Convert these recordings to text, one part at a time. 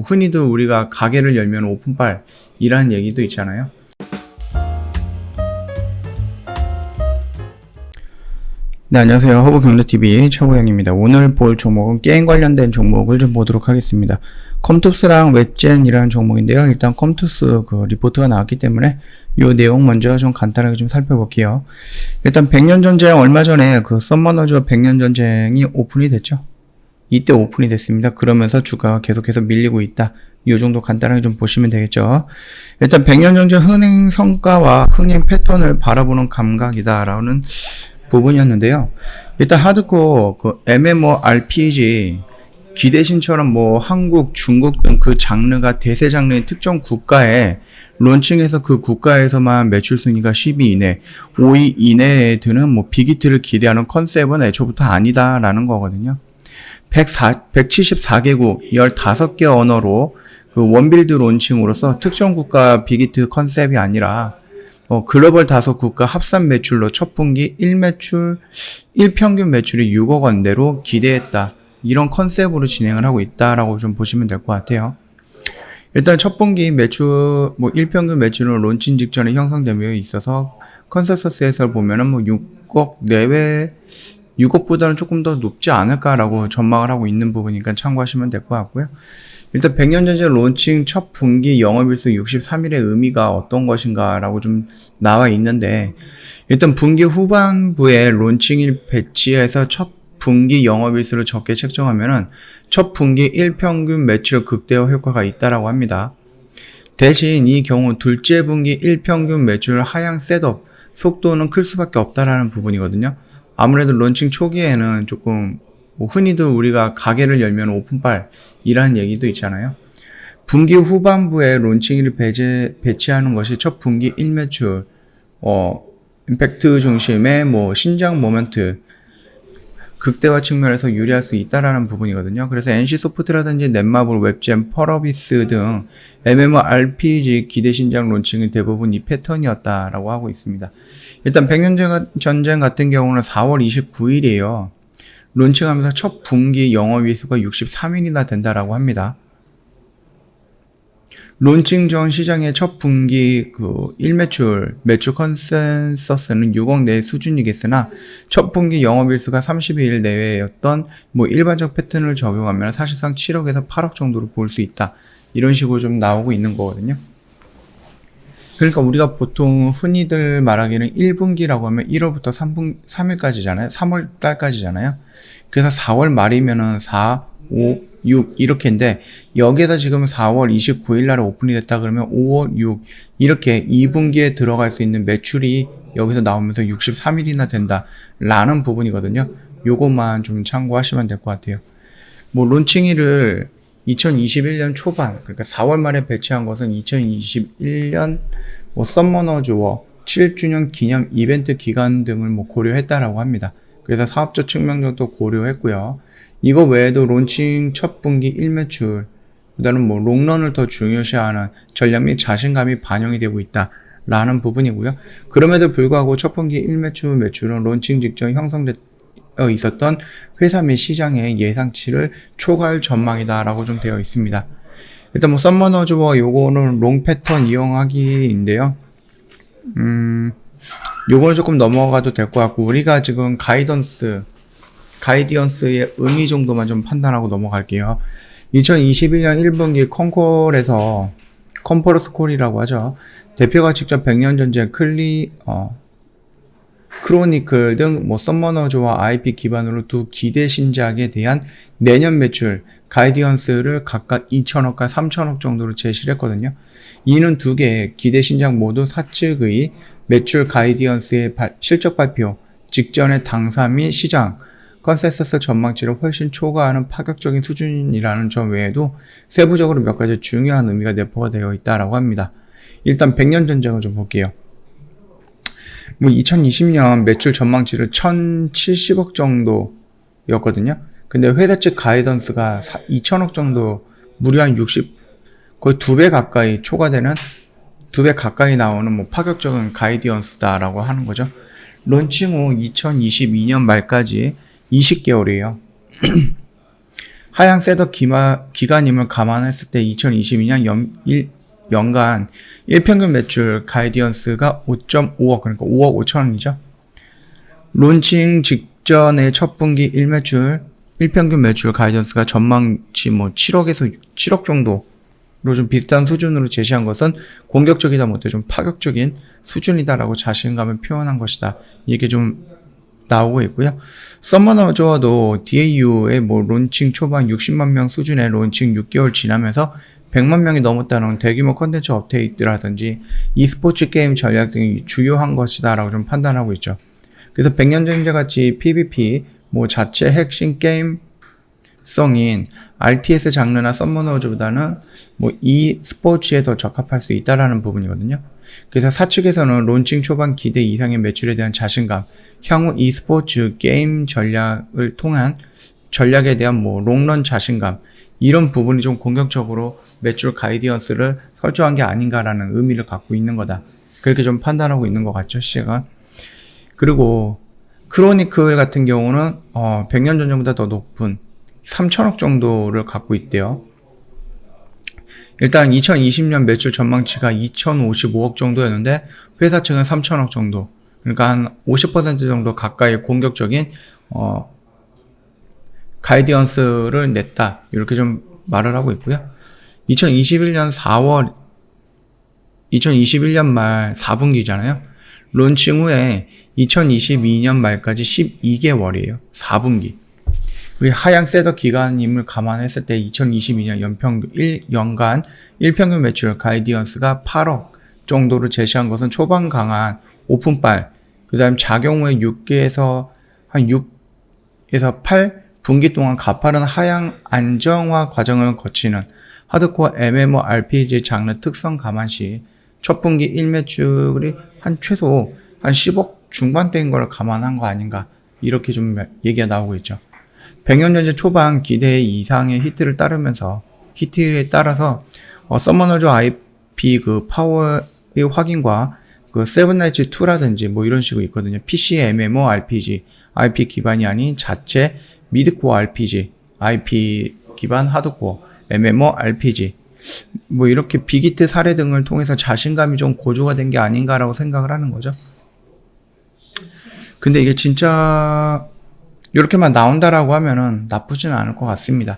흔히들 우리가 가게를 열면 오픈빨이라는 얘기도 있잖아요. 네, 안녕하세요. 허브경제TV 최고영입니다. 오늘 볼 종목은 게임 관련된 종목을 좀 보도록 하겠습니다. 컴투스랑 웹젠이라는 종목인데요. 일단 컴투스 리포트가 나왔기 때문에 이 내용 먼저 좀 간단하게 좀 살펴볼게요. 일단 100년 전쟁, 얼마 전에 썸머너즈와 100년 전쟁이 오픈이 됐죠. 이때 오픈이 됐습니다. 그러면서 주가가 계속해서 밀리고 있다. 이 정도 간단하게 좀 보시면 되겠죠. 일단 100년 전쟁 흥행 성과와 흥행 패턴을 바라보는 감각이다라는 부분이었는데요. 일단 하드코어 MMORPG 기대신처럼 한국, 중국 등 그 장르가 대세 장르인 특정 국가에 론칭해서 그 국가에서만 매출 순위가 10위 이내, 5위 이내에 드는 빅히트를 기대하는 컨셉은 애초부터 아니다라는 거거든요. 174개국 15개 언어로 원빌드 론칭으로서 특정 국가 빅히트 컨셉이 아니라 글로벌 다섯 국가 합산 매출로 첫 분기 1평균 매출이 6억 원대로 기대했다. 이런 컨셉으로 진행을 하고 있다라고 좀 보시면 될 것 같아요. 일단 첫 분기 매출, 1평균 매출은 론칭 직전에 형성됨에 있어서 컨센서스에서 보면은 6억 내외, 6억보다는 조금 더 높지 않을까라고 전망을 하고 있는 부분이니까 참고하시면 될 것 같고요. 일단 100년 전쟁 론칭 첫 분기 영업일수 63일의 의미가 어떤 것인가 라고 좀 나와 있는데, 일단 분기 후반부에 론칭일 배치해서 첫 분기 영업일수를 적게 책정하면은 첫 분기 1평균 매출 극대화 효과가 있다라고 합니다. 대신 이 경우 둘째 분기 1평균 매출 하향 셋업 속도는 클 수밖에 없다라는 부분이거든요. 아무래도 론칭 초기에는 조금 흔히들 우리가 가게를 열면 오픈빨이라는 얘기도 있잖아요. 분기 후반부에 론칭일을 배치하는 것이 첫 분기 1매출, 임팩트 중심의 신장 모멘트, 극대화 측면에서 유리할 수 있다라는 부분이거든요. 그래서 NC소프트라든지 넷마블, 웹젠, 펄어비스 등 MMORPG 기대 신작 론칭은 대부분 이 패턴이었다라고 하고 있습니다. 일단 100년 전쟁 같은 경우는 4월 29일이에요. 론칭하면서 첫 분기 영업일수가 63일이나 된다라고 합니다. 론칭 전 시장의 첫 분기 매출 컨센서스는 6억 내 수준이겠으나 첫 분기 영업일수가 32일 내외였던 일반적 패턴을 적용하면 사실상 7억에서 8억 정도로 볼 수 있다. 이런 식으로 좀 나오고 있는 거거든요. 그러니까 우리가 보통 흔히들 말하기는 1분기라고 하면 1월부터 3일까지잖아요. 3월 달까지잖아요. 그래서 4월 말이면은 4, 5, 6 이렇게인데, 여기에서 지금 4월 29일 날에 오픈이 됐다 그러면 5월 6 이렇게 2분기에 들어갈 수 있는 매출이 여기서 나오면서 63일이나 된다 라는 부분이거든요. 요것만 좀 참고하시면 될 것 같아요. 론칭일을 2021년 초반, 그러니까 4월 말에 배치한 것은 2021년 썸머너즈워 7주년 기념 이벤트 기간 등을 고려했다라고 합니다. 그래서 사업적 측면도 고려했고요. 이거 외에도 론칭 첫 분기 1매출, 그다음 롱런을 더 중요시하는 전략 및 자신감이 반영이 되고 있다라는 부분이고요. 그럼에도 불구하고 첫 분기 1매출 매출은 론칭 직전 있었던 회사 및 시장의 예상치를 초과할 전망이다라고 좀 되어 있습니다. 일단 썸머너즈워 요거는 롱 패턴 이용하기인데요. 요거는 조금 넘어가도 될 것 같고, 우리가 지금 가이디언스의 의미 정도만 좀 판단하고 넘어갈게요. 2021년 1분기 컴콜에서 컨퍼런스 콜이라고 하죠. 대표가 직접 100년 전쟁 크로니클 등 썸머너즈와 IP 기반으로 두 기대 신작에 대한 내년 매출 가이디언스를 각각 2천억과 3천억 정도로 제시를 했거든요. 이는 두 개의 기대 신작 모두 사측의 매출 가이디언스의 실적 발표 직전의 당사 및 시장 컨센서스 전망치를 훨씬 초과하는 파격적인 수준이라는 점 외에도 세부적으로 몇 가지 중요한 의미가 내포가 되어 있다라고 합니다. 일단 100년 전쟁을 좀 볼게요. 2020년 매출 전망치를 1070억 정도였거든요. 근데 회사 측 가이던스가 2천억 정도, 무려 한 거의 2배 가까이 초과되는, 2배 가까이 나오는 파격적인 가이디언스다라고 하는 거죠. 론칭 후 2022년 말까지 20개월이에요. 하향 셋업 기간임을 감안했을 때 2022년 연간 일평균 매출 가이디언스가 5.5억, 그러니까 5억 5천원이죠. 론칭 직전의 첫 분기 1평균 매출 가이던스가 전망치 7억에서 7억 정도로 좀 비슷한 수준으로 제시한 것은 공격적이다 못해 좀 파격적인 수준이다라고 자신감을 표현한 것이다. 이게 좀 나오고 있고요. 서머너저도 DAU의 론칭 초반 60만 명 수준의 론칭 6개월 지나면서 100만 명이 넘었다는 대규모 컨텐츠 업데이트라든지 e스포츠 게임 전략 등이 주요한 것이다라고 좀 판단하고 있죠. 그래서 백년전쟁 같이 PVP, 자체 핵심 게임성인 RTS 장르나 서머너즈보다는 e스포츠에 더 적합할 수 있다라는 부분이거든요. 그래서 사측에서는 론칭 초반 기대 이상의 매출에 대한 자신감, 향후 e스포츠 게임 전략을 통한 전략에 대한 롱런 자신감, 이런 부분이 좀 공격적으로 매출 가이디언스를 설정한 게 아닌가라는 의미를 갖고 있는 거다. 그렇게 좀 판단하고 있는 것 같죠, 시가. 그리고 크로니클 같은 경우는 100년 전쟁보다 더 높은 3천억 정도를 갖고 있대요. 일단 2020년 매출 전망치가 2,055억 정도였는데 회사 측은 3천억 정도, 그러니까 한 50% 정도 가까이 공격적인 가이디언스를 냈다, 이렇게 좀 말을 하고 있고요. 2021년 말 4분기잖아요. 론칭 후에 2022년 말까지 12개월이에요. 4분기. 하향 셋업 기간임을 감안했을 때 2022년 연간 일평균 매출 가이디언스가 8억 정도로 제시한 것은 초반 강한 오픈빨, 그 다음 작용 후에 6에서 8분기 동안 가파른 하향 안정화 과정을 거치는 하드코어 MMORPG 장르 특성 감안 시 첫 분기 1매출이 최소 10억 중반대인 걸 감안한 거 아닌가, 이렇게 좀 얘기가 나오고 있죠. 백년전쟁 초반 기대 이상의 히트에 따라서 서머너즈 IP 파워의 확인과 세븐나이츠 2라든지 이런 식으로 있거든요. PC MMORPG, IP 기반이 아닌 자체 미드코어 RPG, IP 기반 하드코어 MMORPG, 이렇게 빅히트 사례 등을 통해서 자신감이 좀 고조가 된 게 아닌가라고 생각을 하는 거죠. 근데 이게 진짜 이렇게만 나온다라고 하면은 나쁘지는 않을 것 같습니다.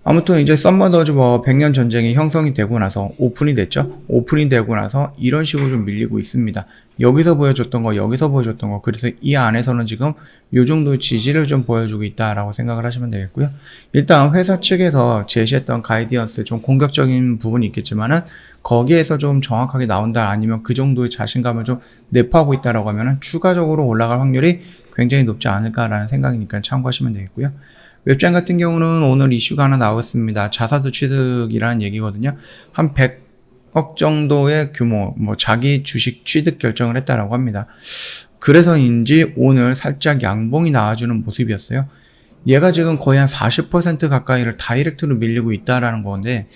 아무튼 이제 서머너즈 100년 전쟁이 형성이 되고 나서 오픈이 됐죠. 오픈이 되고 나서 이런 식으로 좀 밀리고 있습니다. 여기서 보여줬던 거, 여기서 보여줬던 거, 그래서 이 안에서는 지금 요 정도 지지를 좀 보여주고 있다라고 생각을 하시면 되겠고요. 일단 회사 측에서 제시했던 가이디언스 좀 공격적인 부분이 있겠지만은 거기에서 좀 정확하게 나온다, 아니면 그 정도의 자신감을 좀 내포하고 있다라고 하면은 추가적으로 올라갈 확률이 굉장히 높지 않을까라는 생각이니까 참고하시면 되겠고요. 웹장 같은 경우는 오늘 이슈가 하나 나왔습니다. 자사주 취득이라는 얘기거든요. 한 100억 정도의 규모, 자기 주식 취득 결정을 했다라고 합니다. 그래서인지 오늘 살짝 양봉이 나와주는 모습이었어요. 얘가 지금 거의 한 40% 가까이를 다이렉트로 밀리고 있다라는 건데,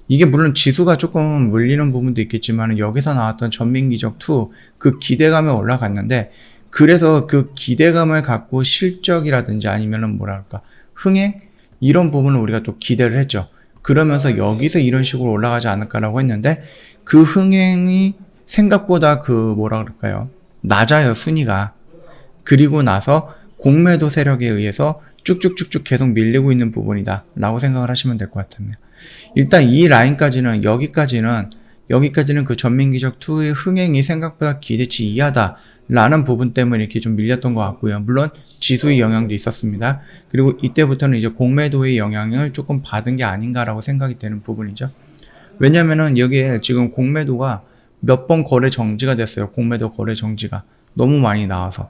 이게 물론 지수가 조금 물리는 부분도 있겠지만 여기서 나왔던 전민기적2 그 기대감에 올라갔는데, 그래서 그 기대감을 갖고 실적이라든지 아니면은 흥행? 이런 부분을 우리가 또 기대를 했죠. 그러면서 여기서 이런 식으로 올라가지 않을까라고 했는데, 그 흥행이 생각보다 낮아요, 순위가. 그리고 나서 공매도 세력에 의해서 쭉쭉쭉쭉 계속 밀리고 있는 부분이다 라고 생각을 하시면 될 것 같습니다. 일단 이 라인까지는, 여기까지는 그 전민기적2의 흥행이 생각보다 기대치 이하다 라는 부분 때문에 이렇게 좀 밀렸던 것 같고요. 물론 지수의 영향도 있었습니다. 그리고 이때부터는 이제 공매도의 영향을 조금 받은 게 아닌가라고 생각이 되는 부분이죠. 왜냐면은 여기에 지금 공매도가 몇 번 거래 정지가 됐어요. 공매도 거래 정지가 너무 많이 나와서.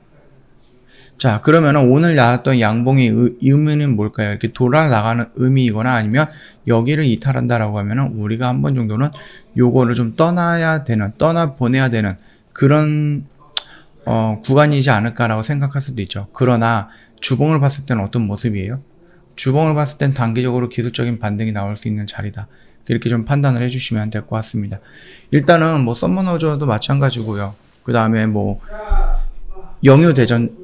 자, 그러면은 오늘 나왔던 양봉의 의미는 뭘까요? 이렇게 돌아나가는 의미이거나 아니면 여기를 이탈한다라고 하면은 우리가 한 번 정도는 요거를 좀 떠나보내야 되는 그런 구간이지 않을까라고 생각할 수도 있죠. 그러나 주봉을 봤을 때는 어떤 모습이에요? 주봉을 봤을 땐 단기적으로 기술적인 반등이 나올 수 있는 자리다. 이렇게 좀 판단을 해주시면 될 것 같습니다. 일단은 서머너저도 마찬가지고요. 그 다음에 영효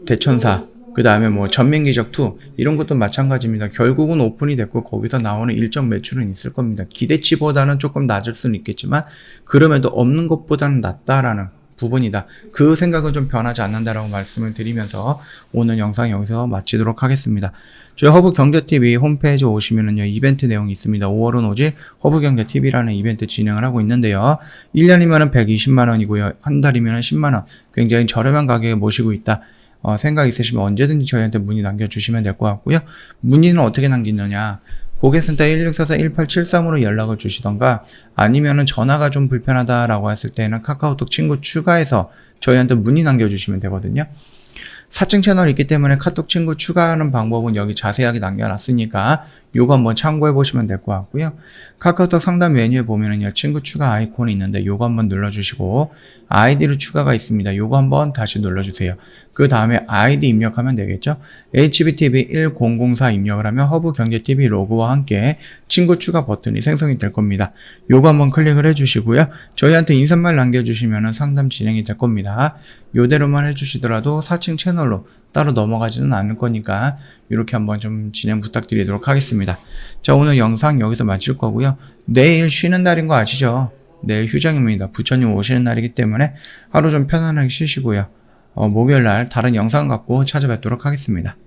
대천사, 그 다음에 뭐 전민기적 2 이런 것도 마찬가지입니다. 결국은 오픈이 됐고 거기서 나오는 일정 매출은 있을 겁니다. 기대치보다는 조금 낮을 수는 있겠지만 그럼에도 없는 것보다는 낫다라는 부분이다. 그 생각은 좀 변하지 않는다라고 말씀을 드리면서 오늘 영상 여기서 마치도록 하겠습니다. 저희 허브경제TV 홈페이지 오시면은요, 이벤트 내용이 있습니다. 5월은 오직 허브경제TV라는 이벤트 진행을 하고 있는데요. 1년이면은 120만원이고요. 한 달이면은 10만원. 굉장히 저렴한 가격에 모시고 있다. 생각 있으시면 언제든지 저희한테 문의 남겨주시면 될 것 같고요. 문의는 어떻게 남기느냐. 고객센터 1644-1873으로 연락을 주시던가 아니면은 전화가 좀 불편하다라고 했을 때는 카카오톡 친구 추가해서 저희한테 문의 남겨주시면 되거든요. 4층 채널이 있기 때문에 카톡 친구 추가하는 방법은 여기 자세하게 남겨놨으니까 요거 한번 참고해 보시면 될 것 같고요. 카카오톡 상담 메뉴에 보면은요, 친구 추가 아이콘이 있는데 요거 한번 눌러주시고 아이디로 추가가 있습니다. 요거 한번 다시 눌러주세요. 그 다음에 아이디 입력하면 되겠죠. HBTV1004 입력을 하면 허브경제TV 로고와 함께 친구 추가 버튼이 생성이 될 겁니다. 요거 한번 클릭을 해주시고요. 저희한테 인사말 남겨주시면 상담 진행이 될 겁니다. 요대로만 해주시더라도 4층 채널로 따로 넘어가지는 않을 거니까 이렇게 한번 좀 진행 부탁드리도록 하겠습니다. 자, 오늘 영상 여기서 마칠 거고요. 내일 쉬는 날인 거 아시죠? 내일 휴장입니다. 부처님 오시는 날이기 때문에 하루 좀 편안하게 쉬시고요. 목요일 날 다른 영상 갖고 찾아뵙도록 하겠습니다.